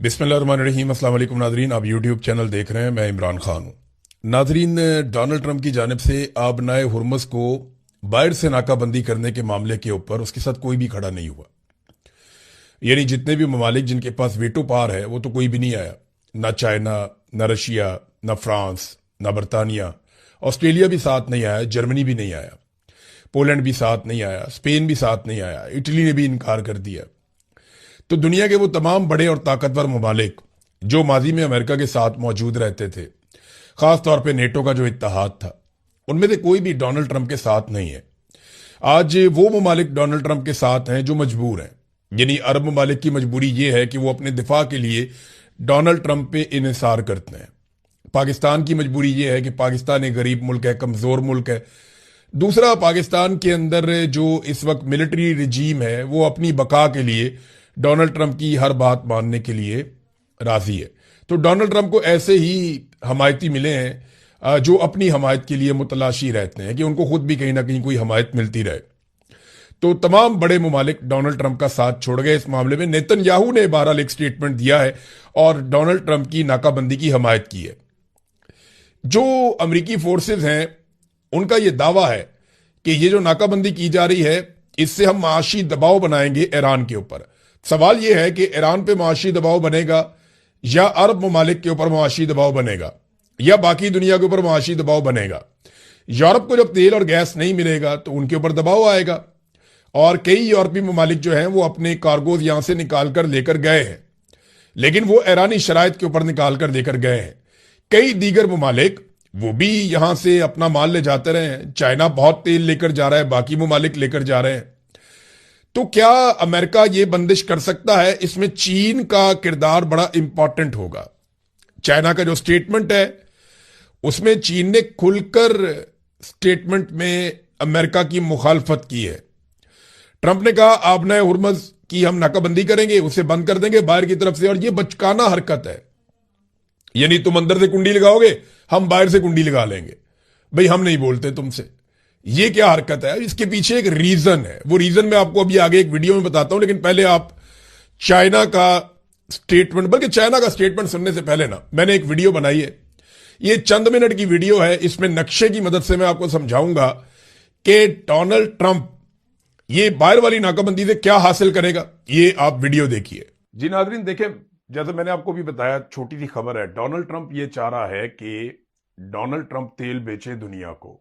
बिस्मिल्लाहिर्रहमानिर्रहीम। अस्सलाम वालेकुम नाजरीन, आप यूट्यूब चैनल देख रहे हैं। मैं इमरान खान हूँ। नाजरीन, डोनाल्ड ट्रंप की जानिब से आबनाए हुर्मुज़ को बाहर से नाकाबंदी करने के मामले के ऊपर उसके साथ कोई भी खड़ा नहीं हुआ। यानी जितने भी ममालिक जिनके पास वेटो पावर है वो तो कोई भी नहीं आया। ना चाइना, ना रशिया, ना फ्रांस, ना बरतानिया। ऑस्ट्रेलिया भी साथ नहीं आया, जर्मनी भी नहीं आया, पोलैंड भी साथ नहीं आया, स्पेन भी साथ नहीं आया, इटली ने भी इनकार कर दिया। तो दुनिया के वो तमाम बड़े और ताकतवर ममालिक जो माजी में अमेरिका के साथ मौजूद रहते थे, खास तौर पे नेटो का जो इत्तेहाद था, उनमें से कोई भी डोनाल्ड ट्रंप के साथ नहीं है। आज वो ममालिक डोनाल्ड ट्रंप के साथ हैं जो मजबूर हैं। यानी अरब ममालिक की मजबूरी ये है कि वो अपने दिफा के लिए डोनाल्ड ट्रंप पे इन्हिसार करते हैं। पाकिस्तान की मजबूरी ये है कि पाकिस्तान एक गरीब मुल्क है, कमजोर मुल्क है। दूसरा, पाकिस्तान के अंदर जो इस वक्त मिलिट्री रिजीम है वो अपनी बका के लिए डोनाल्ड ट्रंप की हर बात मानने के लिए राजी है। तो डोनाल्ड ट्रंप को ऐसे ही हमायती मिले हैं जो अपनी हमायत के लिए मुतलाशी रहते हैं कि उनको खुद भी कहीं ना कहीं कोई हमायत मिलती रहे। तो तमाम बड़े ममालिक डोनाल्ड ट्रंप का साथ छोड़ गए। इस मामले में नेतन्याहू ने बहरहाल एक स्टेटमेंट दिया है और डोनाल्ड ट्रंप की नाकाबंदी की हमायत की है। जो अमरीकी फोर्सेज हैं उनका यह दावा है कि ये जो नाकाबंदी की जा रही है इससे हम माशी दबाव बनाएंगे ईरान के ऊपर। सवाल यह है कि ईरान पे माशी दबाव बनेगा या अरब ममालिक के ऊपर माशी दबाव बनेगा या बाकी दुनिया के ऊपर माशी दबाव बनेगा। यूरोप को जब तेल और गैस नहीं मिलेगा तो उनके ऊपर दबाव आएगा और कई यूरोपीय ममालिक जो हैं वो अपने कार्गोज यहां से निकाल कर लेकर गए हैं, लेकिन वो ईरानी शराइत के ऊपर निकाल कर लेकर गए हैं। कई दीगर ममालिक वो भी यहां से अपना माल ले जाते रहे हैं। चाइना बहुत तेल लेकर जा रहा है, बाकी ममालिक लेकर जा रहे हैं। तो क्या अमेरिका ये बंदिश कर सकता है? इसमें चीन का किरदार बड़ा इंपॉर्टेंट होगा। चाइना का जो स्टेटमेंट है उसमें चीन ने खुलकर स्टेटमेंट में अमेरिका की मुखालफत की है। ट्रंप ने कहा आबनाए हुर्मुज़ की हम नाकाबंदी करेंगे, उसे बंद कर देंगे बाहर की तरफ से, और ये बचकाना हरकत है। यानी तुम अंदर से कुंडी लगाओगे, हम बाहर से कुंडी लगा लेंगे। भाई हम नहीं बोलते तुमसे। ये क्या हरकत है? इसके पीछे एक रीजन है। वो रीजन मैं आपको अभी आगे एक वीडियो में बताता हूं, लेकिन पहले आप चाइना का स्टेटमेंट, बल्कि चाइना का स्टेटमेंट सुनने से पहले ना, मैंने एक वीडियो बनाई है। ये चंद मिनट की वीडियो है। इसमें नक्शे की मदद से मैं आपको समझाऊंगा कि डोनाल्ड ट्रंप ये बाहर वाली नाकाबंदी से क्या हासिल करेगा। ये आप वीडियो देखिए। जी नाज़रीन, देखें, जैसे मैंने आपको भी बताया, छोटी सी खबर है। डोनाल्ड ट्रंप ये चाह रहा है कि डोनाल्ड ट्रंप तेल बेचे दुनिया को,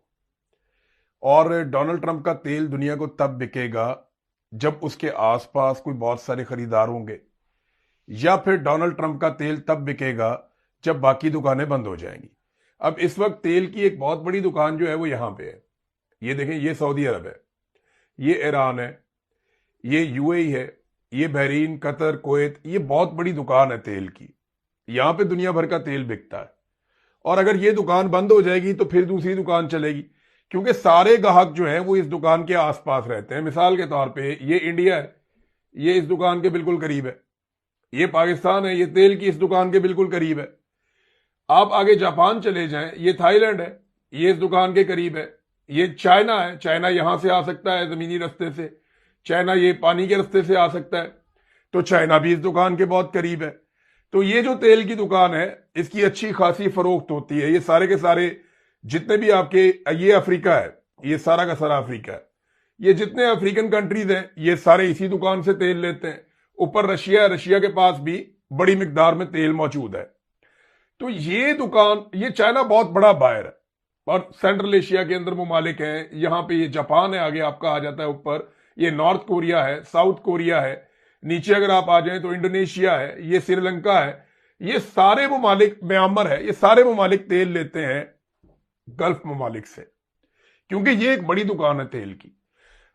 और डोनाल्ड ट्रंप का तेल दुनिया को तब बिकेगा जब उसके आसपास कोई बहुत सारे खरीदार होंगे, या फिर डोनाल्ड ट्रंप का तेल तब बिकेगा जब बाकी दुकानें बंद हो जाएंगी। अब इस वक्त तेल की एक बहुत बड़ी दुकान जो है वो यहां पे है। ये देखें, ये सऊदी अरब है, ये ईरान है, ये यूएई है, ये बहरीन, कतर, कुवैत। ये बहुत बड़ी दुकान है तेल की। यहां पे दुनिया भर का तेल बिकता है, और अगर ये दुकान बंद हो जाएगी तो फिर दूसरी दुकान चलेगी, क्योंकि सारे ग्राहक जो हैं वो इस दुकान के आसपास रहते हैं। मिसाल के तौर पे ये इंडिया है, ये इस दुकान के बिल्कुल करीब है। ये पाकिस्तान है, ये तेल की इस दुकान के बिल्कुल करीब है। आप आगे जापान चले जाएं, ये थाईलैंड है, ये इस दुकान के करीब है। ये चाइना है, चाइना यहां से आ सकता है जमीनी रास्ते से, चाइना ये पानी के रास्ते से आ सकता है, तो चाइना भी इस दुकान के बहुत करीब है। तो ये जो तेल की दुकान है इसकी अच्छी खासी फरोख्त होती है। ये सारे के सारे जितने भी आपके, ये अफ्रीका है, ये सारा का सारा अफ्रीका है, ये जितने अफ्रीकन कंट्रीज हैं ये सारे इसी दुकान से तेल लेते हैं। ऊपर रशिया है, रशिया के पास भी बड़ी मिकदार में तेल मौजूद है। तो ये दुकान, ये चाइना बहुत बड़ा बायर है, और सेंट्रल एशिया के अंदर ममालिक हैं। यहां पे ये जापान है, आगे आपका आ जाता है ऊपर, ये नॉर्थ कोरिया है, साउथ कोरिया है, नीचे अगर आप आ जाएं तो इंडोनेशिया है, ये श्रीलंका है, ये सारे ममालिक, म्यांमार है, ये सारे ममालिक तेल लेते हैं गल्फ ममालिक से, क्योंकि ये एक बड़ी दुकान है तेल की।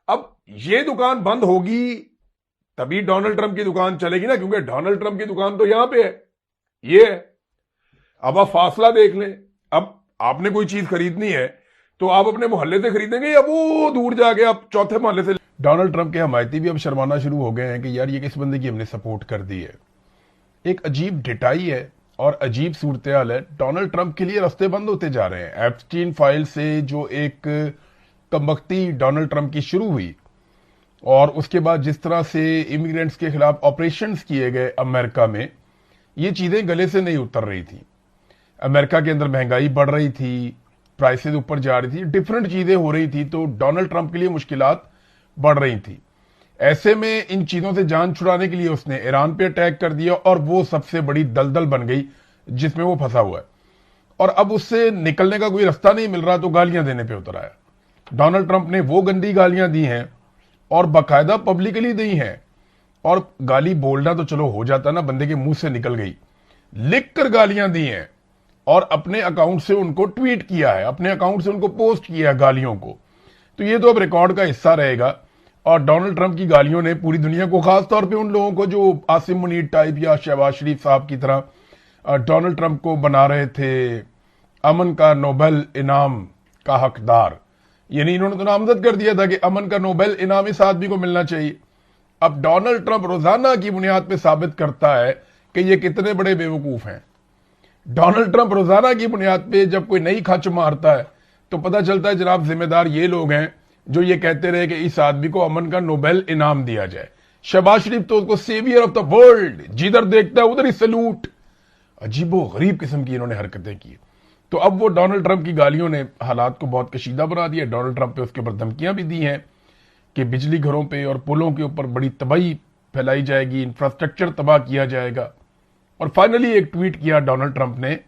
अब ये दुकान बंद होगी तभी डोनाल्ड ट्रंप की दुकान चलेगी ना, क्योंकि डोनाल्ड ट्रंप की दुकान तो यहां पे है, ये है। अब आप फासला देख लें। अब आपने कोई चीज खरीदनी है तो आप अपने मोहल्ले से खरीदेंगे या वो दूर जाके आप चौथे मोहल्ले से? डोनाल्ड ट्रंप के हमायती भी अब शर्माना शुरू हो गए हैं कि यार ये किस बंदे की हमने सपोर्ट कर दी है। एक अजीब डिटाई है और अजीब सूरत हाल है। डोनाल्ड ट्रंप के लिए रास्ते बंद होते जा रहे हैं। एप्स्टीन फाइल से जो एक कमबख्ती डोनाल्ड ट्रंप की शुरू हुई, और उसके बाद जिस तरह से इमिग्रेंट्स के खिलाफ ऑपरेशंस किए गए अमेरिका में, ये चीजें गले से नहीं उतर रही थी। अमेरिका के अंदर महंगाई बढ़ रही थी, प्राइसेस ऊपर जा रही थी, डिफरेंट चीजें हो रही थी, तो डोनाल्ड ट्रंप के लिए मुश्किलात बढ़ रही थी। ऐसे में इन चीजों से जान छुड़ाने के लिए उसने ईरान पे अटैक कर दिया और वो सबसे बड़ी दलदल बन गई जिसमें वो फंसा हुआ है, और अब उससे निकलने का कोई रास्ता नहीं मिल रहा, तो गालियां देने पे उतर आया। डोनाल्ड ट्रंप ने वो गंदी गालियां दी हैं और बाकायदा पब्लिकली दी हैं। और गाली बोलना तो चलो हो जाता ना, बंदे के मुंह से निकल गई, लिख कर गालियां दी हैं और अपने अकाउंट से उनको ट्वीट किया है, अपने अकाउंट से उनको पोस्ट किया है गालियों को। तो ये तो अब रिकॉर्ड का हिस्सा रहेगा। और डोनाल्ड ट्रंप की गालियों ने पूरी दुनिया को, खासतौर पे उन लोगों को जो आसिम मुनीर टाइप या शहबाज शरीफ साहब की तरह डोनाल्ड ट्रंप को बना रहे थे अमन का नोबेल इनाम का हकदार, यानी इन्होंने तो नामजद कर दिया था कि अमन का नोबेल इनाम इस आदमी को मिलना चाहिए। अब डोनाल्ड ट्रंप रोजाना की बुनियाद पे साबित करता है कि ये कितने बड़े बेवकूफ हैं। डोनाल्ड ट्रंप रोजाना की बुनियाद पे जब कोई नई खच मारता है तो पता चलता है जनाब जिम्मेदार ये लोग हैं जो ये कहते रहे कि इस आदमी को अमन का नोबेल इनाम दिया जाए। शहबाज शरीफ तो उसको सेवियर ऑफ द वर्ल्ड, जिधर देखता है उधर ही सैल्यूट। अजीबो गरीब किस्म की इन्होंने हरकतें की। तो अब वो डोनाल्ड ट्रंप की गालियों ने हालात को बहुत कशीदा बना दिया। डोनाल्ड ट्रंप पे उसके ऊपर धमकियां भी दी हैं कि बिजली घरों पे और पुलों के ऊपर बड़ी तबाही फैलाई जाएगी, इंफ्रास्ट्रक्चर तबाह किया जाएगा। और फाइनली एक ट्वीट किया डोनाल्ड ट्रंप ने,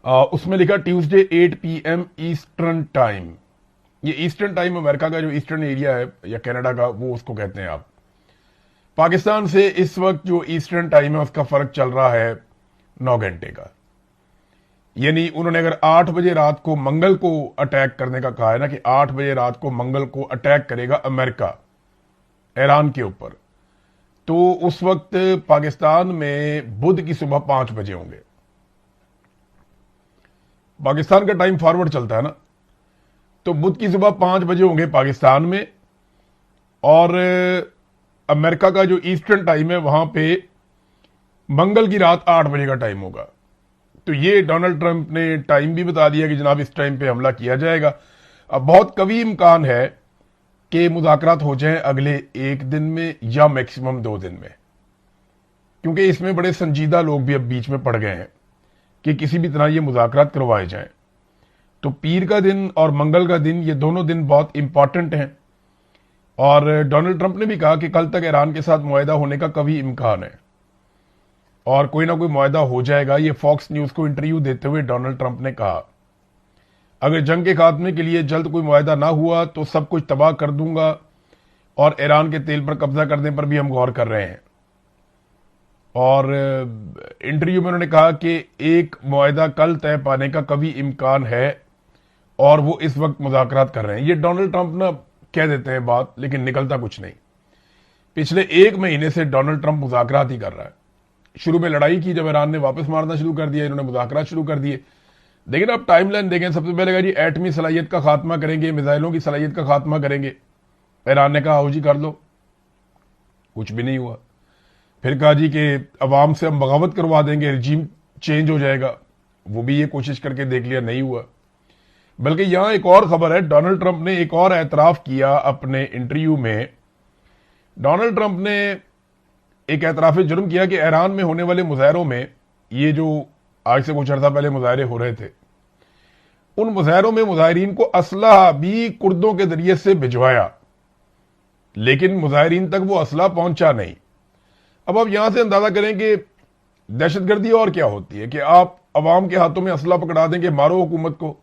उसमें लिखा ट्यूसडे 8 PM ईस्टर्न टाइम। ये ईस्टर्न टाइम अमेरिका का जो ईस्टर्न एरिया है या कनाडा का, वो उसको कहते हैं आप। पाकिस्तान से इस वक्त जो ईस्टर्न टाइम है उसका फर्क चल रहा है 9 घंटे का। यानी उन्होंने अगर 8 बजे रात को मंगल को अटैक करने का कहा है ना, कि 8 बजे रात को मंगल को अटैक करेगा अमेरिका ईरान के ऊपर, तो उस वक्त पाकिस्तान में बुध की सुबह 5 बजे होंगे। पाकिस्तान का टाइम फॉरवर्ड चलता है ना, तो बुध की सुबह 5 बजे होंगे पाकिस्तान में, और अमेरिका का जो ईस्टर्न टाइम है वहां पे मंगल की रात 8 बजे का टाइम होगा। तो ये डोनाल्ड ट्रंप ने टाइम भी बता दिया कि जनाब इस टाइम पे हमला किया जाएगा। अब बहुत कभी इम्कान है कि मुज़ाकरात हो जाएं अगले 1 दिन में या मैक्सिमम 2 दिन में, क्योंकि इसमें बड़े संजीदा लोग भी अब बीच में पड़ गए हैं कि किसी भी तरह ये मुज़ाकरात करवाए जाएं। तो पीर का दिन और मंगल का दिन, ये दोनों दिन बहुत इंपॉर्टेंट हैं। और डोनाल्ड ट्रंप ने भी कहा कि कल तक ईरान के साथ मुआहदा होने का कभी इम्कान है और कोई ना कोई मुआहदा हो जाएगा। ये फॉक्स न्यूज को इंटरव्यू देते हुए डोनाल्ड ट्रंप ने कहा, अगर जंग के खात्मे के लिए जल्द कोई मुआहदा ना हुआ तो सब कुछ तबाह कर दूंगा, और ईरान के तेल पर कब्जा करने पर भी हम गौर कर रहे हैं। और इंटरव्यू में उन्होंने कहा कि एक मुआहदा कल तय पाने का कभी इम्कान है और वो इस वक्त मुज़ाकरात कर रहे हैं। ये डोनाल्ड ट्रंप ना कह देते हैं बात, लेकिन निकलता कुछ नहीं। पिछले 1 महीने से डोनाल्ड ट्रंप मुज़ाकरात ही कर रहा है। शुरू में लड़ाई की, जब ईरान ने वापस मारना शुरू कर दिया, इन्होंने मुज़ाकरात शुरू कर दिए। लेकिन अब टाइमलाइन देखें, सबसे पहले कहा जी एटमी सलाहियत का खात्मा करेंगे, मिसाइलों की सलाहियत का खात्मा करेंगे। ईरान ने कहा आओ जी कर लो, कुछ भी नहीं हुआ। फिर कहा जी कि अवाम से हम बगावत करवा देंगे, रिजीम चेंज हो जाएगा, वो भी ये कोशिश करके देख लिया, नहीं हुआ। बल्कि यहां एक और खबर है, डोनाल्ड ट्रंप ने एक और एतराफ किया अपने इंटरव्यू में। डोनाल्ड ट्रंप ने एक एतराफ जुर्म किया कि ईरान में होने वाले मुजाहरों में, ये जो आज से कुछ अर्सा पहले मुजाहरे हो रहे थे, उन मुजाहरों में मुजाहरीन को असलहा भी कुर्दों के जरिए से भिजवाया, लेकिन मुजाहरीन तक वो असला पहुंचा नहीं। अब आप यहां से अंदाजा करें कि दहशतगर्दी और क्या होती है कि आप अवाम के हाथों में असला पकड़ा देंगे, मारो हुकूमत को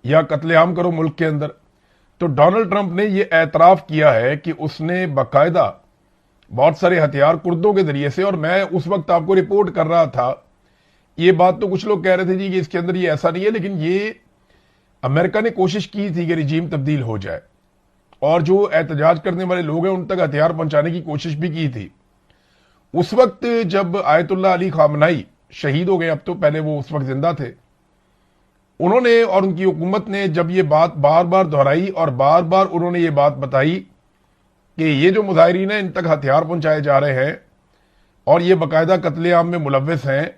या कत्लेआम करो मुल्क के अंदर। तो डोनाल्ड ट्रंप ने यह एतराफ किया है कि उसने बाकायदा बहुत सारे हथियार कुर्दों के जरिए से, और मैं उस वक्त आपको रिपोर्ट कर रहा था, ये बात तो कुछ लोग कह रहे थे जी कि इसके अंदर ये ऐसा नहीं है, लेकिन ये अमेरिका ने कोशिश की थी कि रिजीम तब्दील हो जाए, और जो एहतजाज करने वाले लोग हैं उन तक हथियार पहुंचाने की कोशिश भी की थी। उस वक्त जब आयतुल्लाह अली खामनाई शहीद हो गए, अब तो पहले वो उस वक्त जिंदा थे, उन्होंने और उनकी हुकूमत ने जब ये बात बार बार दोहराई और बार बार उन्होंने ये बात बताई कि ये जो मुजाहिरीन हैं इन तक हथियार पहुंचाए जा रहे हैं और ये बाकायदा कत्लेआम में मुलव्वस हैं,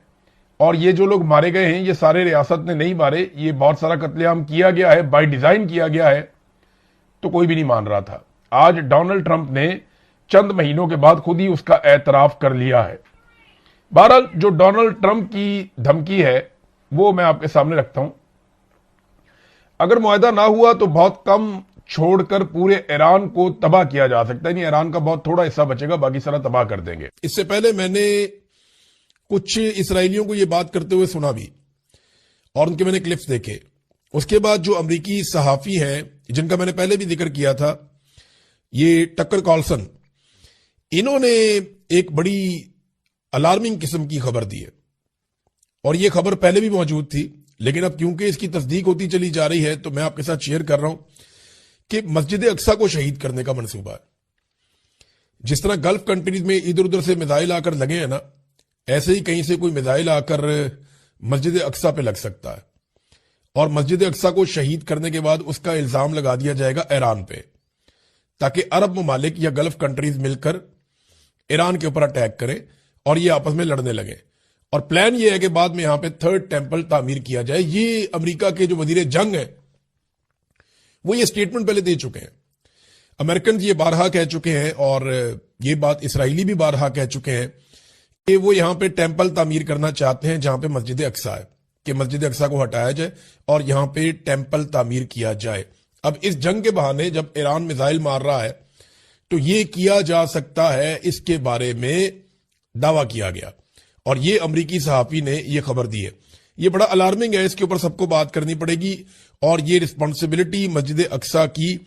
और ये जो लोग मारे गए हैं ये सारे रियासत ने नहीं मारे, ये बहुत सारा कत्लेआम किया गया है, बाय डिजाइन किया गया है। तो कोई भी नहीं मान रहा था। आज डोनाल्ड ट्रंप ने चंद महीनों के बाद खुद ही उसका एतराफ कर लिया है। بہرحال جو ڈونلڈ ٹرمپ کی دھمکی ہے وہ میں آپ کے سامنے رکھتا ہوں. اگر معاہدہ نہ ہوا تو بہت کم چھوڑ کر پورے ایران کو تباہ کیا جا سکتا ہے. یعنی ایران کا بہت تھوڑا حصہ بچے گا، باقی سارا تباہ کر دیں گے. اس سے پہلے میں نے کچھ اسرائیلیوں کو یہ بات کرتے ہوئے سنا بھی، اور ان کے میں نے کلپس دیکھے. اس کے بعد جو امریکی صحافی ہیں جن کا میں نے پہلے بھی ذکر کیا تھا، یہ ٹکر کارلسن، انہوں نے ایک بڑی الارمنگ قسم کی خبر دی ہے. اور یہ خبر پہلے بھی موجود تھی، لیکن اب کیونکہ اس کی تصدیق ہوتی چلی جا رہی ہے تو میں آپ کے ساتھ شیئر کر رہا ہوں کہ مسجد اقصی کو شہید کرنے کا منصوبہ ہے. جس طرح گلف کنٹریز میں ادھر ادھر سے میزائل آ کر لگے ہیں نا، ایسے ہی کہیں سے کوئی میزائل آ کر مسجد اقصی پہ لگ سکتا ہے، اور مسجد اقصی کو شہید کرنے کے بعد اس کا الزام لگا دیا جائے گا ایران پہ، تاکہ عرب ممالک یا گلف کنٹریز مل کر ایران کے اوپر اٹیک کریں اور یہ آپس میں لڑنے لگے. اور پلان یہ ہے کہ بعد میں یہاں پہ تھرڈ ٹیمپل تعمیر کیا جائے. یہ امریکہ کے جو وزیر جنگ ہیں وہ یہ سٹیٹمنٹ پہلے دے چکے ہیں. امریکنز یہ بارہا کہہ چکے ہیں، اور یہ بات اسرائیلی بھی بارہا کہہ چکے ہیں کہ وہ یہاں پہ ٹیمپل تعمیر کرنا چاہتے ہیں جہاں پہ مسجد اقصی ہے، کہ مسجد اقصی کو ہٹایا جائے اور یہاں پہ ٹیمپل تعمیر کیا جائے. اب اس جنگ کے بہانے جب ایران میزائل مار رہا ہے تو یہ کیا جا سکتا ہے، اس کے بارے میں دعویٰ کیا گیا، اور یہ امریکی صحافی نے یہ خبر دی ہے. یہ بڑا الارمنگ ہے، اس کے اوپر سب کو بات کرنی پڑے گی، اور یہ رسپانسبلٹی مسجد اقصی کی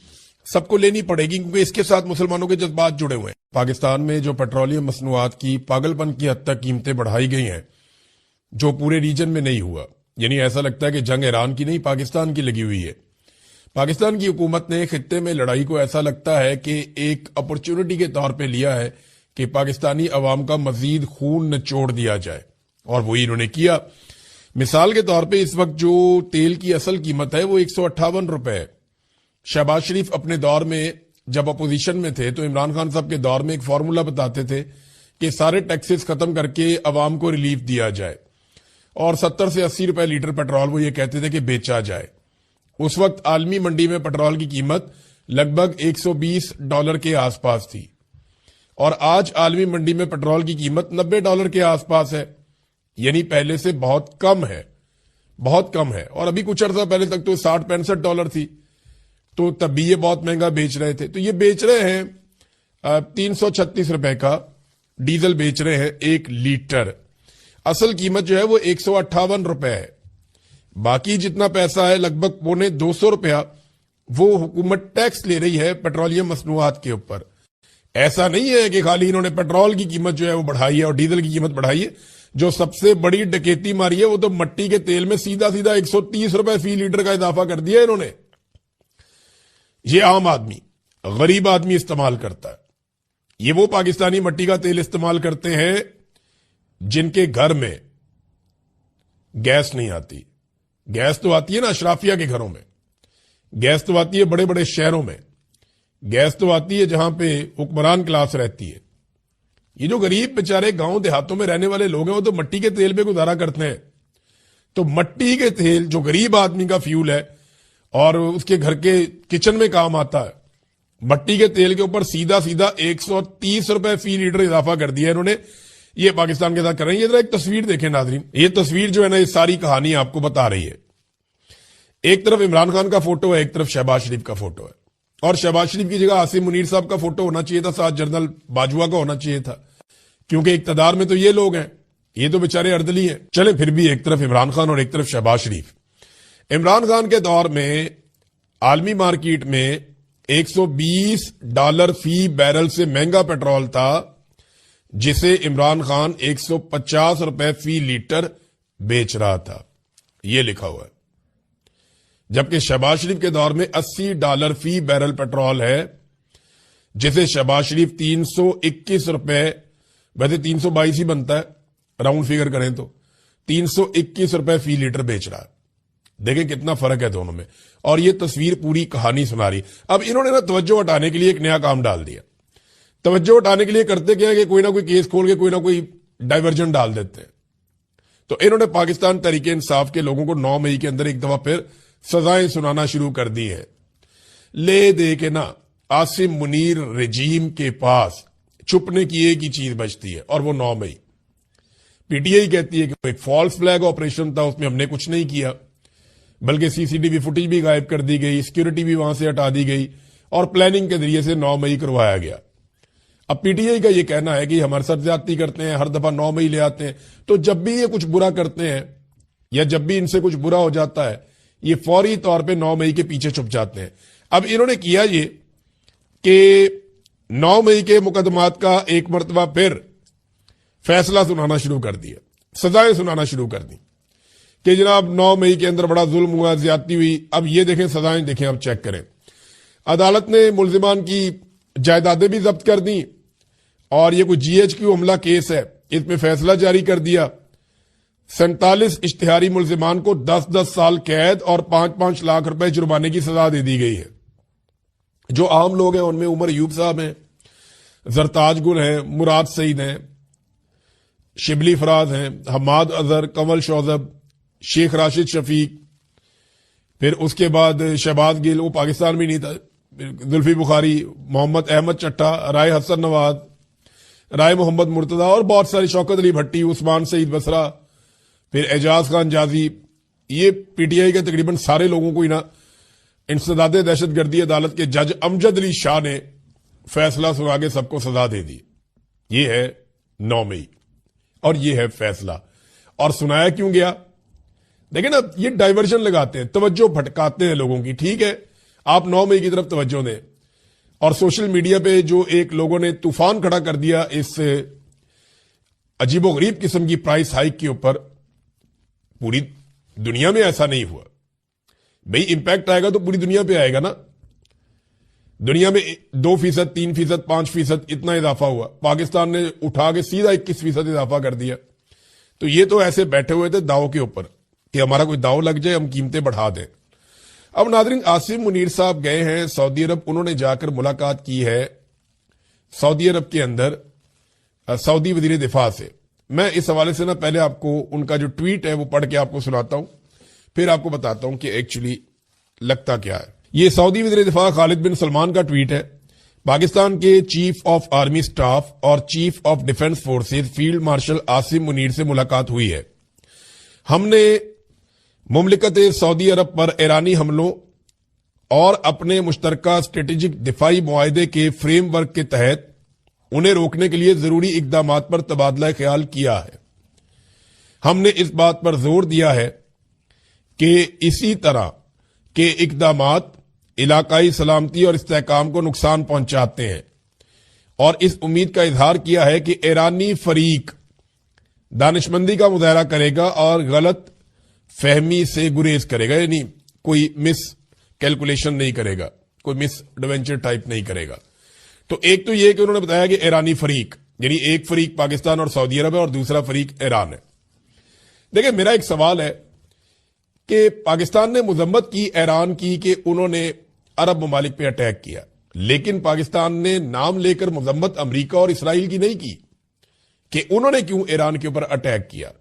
سب کو لینی پڑے گی، کیونکہ اس کے ساتھ مسلمانوں کے جذبات جڑے ہوئے ہیں. پاکستان میں جو پیٹرولیم مصنوعات کی پاگل پن کی حد تک قیمتیں بڑھائی گئی ہیں، جو پورے ریجن میں نہیں ہوا. یعنی ایسا لگتا ہے کہ جنگ ایران کی نہیں، پاکستان کی لگی ہوئی ہے. پاکستان کی حکومت نے خطے میں لڑائی کو ایسا لگتا ہے کہ ایک اپرچونٹی کے طور پہ لیا ہے کہ پاکستانی عوام کا مزید خون نچوڑ دیا جائے، اور وہی انہوں نے کیا. مثال کے طور پہ اس وقت جو تیل کی اصل قیمت ہے وہ 158 روپے ہے. شہباز شریف اپنے دور میں جب اپوزیشن میں تھے تو عمران خان صاحب کے دور میں ایک فارمولا بتاتے تھے کہ سارے ٹیکسز ختم کر کے عوام کو ریلیف دیا جائے، اور 70 سے 80 روپے لیٹر پیٹرول وہ یہ کہتے تھے کہ بیچا جائے. اس وقت عالمی منڈی میں پیٹرول کی قیمت لگ بھگ $120 کے آس پاس تھی، اور آج عالمی منڈی میں پیٹرول کی قیمت $90 کے آس پاس ہے. یعنی پہلے سے بہت کم ہے، بہت کم ہے. اور ابھی کچھ عرصہ پہلے تک تو $60-65 تھی، تو تب بھی یہ بہت مہنگا بیچ رہے تھے. تو یہ بیچ رہے ہیں 336 روپے کا ڈیزل بیچ رہے ہیں 1 لیٹر. اصل قیمت جو ہے وہ 158 روپے ہے. باقی جتنا پیسہ ہے لگ بھگ 250 روپیہ وہ حکومت ٹیکس لے رہی ہے پیٹرولیم مصنوعات کے اوپر. ایسا نہیں ہے کہ خالی انہوں نے پیٹرول کی قیمت جو ہے وہ بڑھائی ہے اور ڈیزل کی قیمت بڑھائی ہے. جو سب سے بڑی ڈکیتی ماری ہے وہ تو مٹی کے تیل میں سیدھا 130 روپے فی لیٹر کا اضافہ کر دیا انہوں نے. یہ عام آدمی، غریب آدمی استعمال کرتا ہے. یہ وہ پاکستانی مٹی کا تیل استعمال کرتے ہیں جن کے گھر میں گیس نہیں آتی. گیس تو آتی ہے نا اشرافیہ کے گھروں میں، گیس تو آتی ہے بڑے بڑے شہروں میں، گیس تو آتی ہے جہاں پہ حکمران کلاس رہتی ہے. یہ جو غریب بیچارے گاؤں دیہاتوں میں رہنے والے لوگ ہیں وہ تو مٹی کے تیل پہ گزارا کرتے ہیں. تو مٹی کے تیل جو غریب آدمی کا فیول ہے اور اس کے گھر کے کچن میں کام آتا ہے، مٹی کے تیل کے اوپر سیدھا 130 روپے فی لیٹر اضافہ کر دیا انہوں نے. یہ پاکستان کے ساتھ کر رہے ہیں. یہ ذرا ایک تصویر دیکھیں ناظرین، یہ تصویر جو ہے نا یہ ساری کہانی آپ کو بتا رہی ہے. ایک طرف عمران خان کا فوٹو ہے، ایک طرف شہباز شریف کا فوٹو ہے، اور شہباز شریف کی جگہ عاصم منیر صاحب کا فوٹو ہونا چاہیے تھا، ساتھ جنرل باجوہ کا ہونا چاہیے تھا، کیونکہ اقتدار میں تو یہ لوگ ہیں، یہ تو بیچارے اردلی ہیں. چلیں پھر بھی ایک طرف عمران خان اور ایک طرف شہباز شریف. عمران خان کے دور میں عالمی مارکیٹ میں $120 فی بیرل سے مہنگا پیٹرول تھا، جسے عمران خان 150 روپے فی لیٹر بیچ رہا تھا. یہ لکھا ہوا ہے. جبکہ شہباز شریف کے دور میں $80 فی بیرل پیٹرول ہے، جسے شہباز شریف 321 روپے، ویسے 322 ہی بنتا ہے راؤنڈ فگر کریں تو، 321 روپے فی لیٹر بیچ رہا ہے. دیکھیں کتنا فرق ہے دونوں میں. اور یہ تصویر پوری کہانی سنا رہی. اب انہوں نے نا توجہ ہٹانے کے لیے ایک نیا کام ڈال دیا. توجہ ہٹانے کے لیے کرتے کیا ہے کہ کوئی نہ کوئی کیس کھول کے کوئی نہ کوئی ڈائیورجن ڈال دیتے ہیں. تو انہوں نے پاکستان تحریک انصاف کے لوگوں کو 9 مئی کے اندر ایک دفعہ پھر سزائیں سنانا شروع کر دی ہے. لے دے کے نا عاصم منیر رجیم کے پاس چھپنے کی ایک ہی چیز بچتی ہے، اور وہ 9 مئی. पीटीआई कहती है कि वो एक फॉल्स फ्लैग ऑपरेशन था, उसमें हमने कुछ नहीं किया, बल्कि सीसीटीवी फुटेज भी गायब कर दी गई, सिक्योरिटी भी वहां से हटा दी गई और प्लानिंग के जरिए से 9 मई करवाया गया। अब पीटीआई का ये कहना है कि हमारे साथ ज्यादती करते हैं, हर दफा 9 मई ले आते हैं, तो जब भी ये कुछ बुरा करते हैं या जब भी इनसे कुछ बुरा हो जाता है, ये फौरी तौर पे 9 मई के पीछे छुप जाते हैं। अब इन्होंने किया ये कि 9 मई के मुकदमात का एक मरतबा फिर फैसला सुनाना शुरू कर दिया, सजाएं सुनाना शुरू कर दी कि जनाब 9 मई के अंदर बड़ा जुल्म हुआ, ज्यादती हुई। अब ये देखें सजाएं, देखें, अब चेक करें। अदालत ने मुल्जिमान की जायदादें भी जब्त कर दी और ये कोई जीएचक्यू हमला केस है, इसमें फैसला जारी कर दिया। 47 इश्तिहारी मुल्जिमान को 10-10 साल कैद और 5-5 लाख रुपए जुर्माने की सजा दे दी गई है। जो आम लोग हैं उनमें उमर अयूब साहब हैं, जरताज गुल हैं, मुराद सईद हैं, शिबली फराज हैं, हमाद अजहर, कंवल शौजब, शेख राशिद शफीक, फिर उसके बाद शहबाज गिल, वो पाकिस्तान में नहीं था, जुल्फी बुखारी, मोहम्मद अहमद चट्टा, राय हसन नवाज, राय मोहम्मद मुर्तजा और बहुत सारे, शौकत अली भट्टी, उस्मान सईद बसरा, फिर एजाज खान जाजी। ये पीटीआई के तकरीबन सारे लोगों को ही ना इंसदाद दहशतगर्दी अदालत के जज अमजद अली शाह ने फैसला सुना के सबको सजा दे दी। ये है 9 मई और ये है फैसला। और सुनाया क्यों गया? देखिए ना, ये डाइवर्जन लगाते हैं, तवज्जो भटकाते हैं लोगों की। ठीक है, आप 9 मई की तरफ तवज्जो दें और सोशल मीडिया पे जो एक लोगों ने तूफान खड़ा कर दिया इस अजीबोगरीब किस्म की प्राइस हाइक के ऊपर, पूरी दुनिया में ऐसा नहीं हुआ भाई। इंपैक्ट आएगा तो पूरी दुनिया पे आएगा ना। दुनिया में 2%, 3%, 5% इतना इजाफा हुआ, पाकिस्तान ने उठा के सीधा 21% इजाफा कर दिया। तो ये तो ऐसे बैठे हुए थे दाव के ऊपर कि हमारा कोई दाव लग जाए, हम कीमतें बढ़ा दें। अब नाज़रीन, आसिम मुनीर साहब गए हैं सऊदी अरब, उन्होंने जाकर मुलाकात की है सऊदी अरब के अंदर सऊदी वजीर दिफा से। मैं इस हवाले से ना पहले आपको उनका जो ट्वीट है वो पढ़ के आपको सुनाता हूं, फिर आपको बताता हूं कि एक्चुअली लगता क्या है। ये सऊदी वजीर दिफा खालिद बिन सलमान का ट्वीट है। पाकिस्तान के चीफ ऑफ आर्मी स्टाफ और chief of defence forces field marshal Asim Munir से मुलाकात हुई है। हमने मुमलिकत सऊदी अरब पर ईरानी हमलों और अपने मुश्तरका स्ट्रेटेजिक दिफाई मुआहदे के फ्रेमवर्क के तहत उन्हें रोकने के लिए जरूरी इकदामात पर तबादला ख्याल किया है। हमने इस बात पर जोर दिया है कि इसी तरह के इकदामात इलाकाई सलामती और इस्तेहकाम को नुकसान पहुंचाते हैं और इस उम्मीद का इजहार किया है कि ईरानी फरीक दानिशमंदी का मुजाहरा करेगा और गलत फहमी से गुरेज करेगा, यानी कोई मिस कैलकुलेशन नहीं करेगा, कोई मिस एडवेंचर टाइप नहीं करेगा। तो एक तो ये कि उन्होंने बताया कि ईरानी फरीक, यानी एक फरीक पाकिस्तान और सऊदी अरब है और दूसरा फरीक ईरान है। देखिए, मेरा एक सवाल है कि पाकिस्तान ने मजम्मत की ईरान की कि उन्होंने अरब ममालिक पे अटैक किया, लेकिन पाकिस्तान ने नाम लेकर मजम्मत अमरीका और इसराइल की नहीं की कि उन्होंने क्यों ईरान के ऊपर अटैक किया।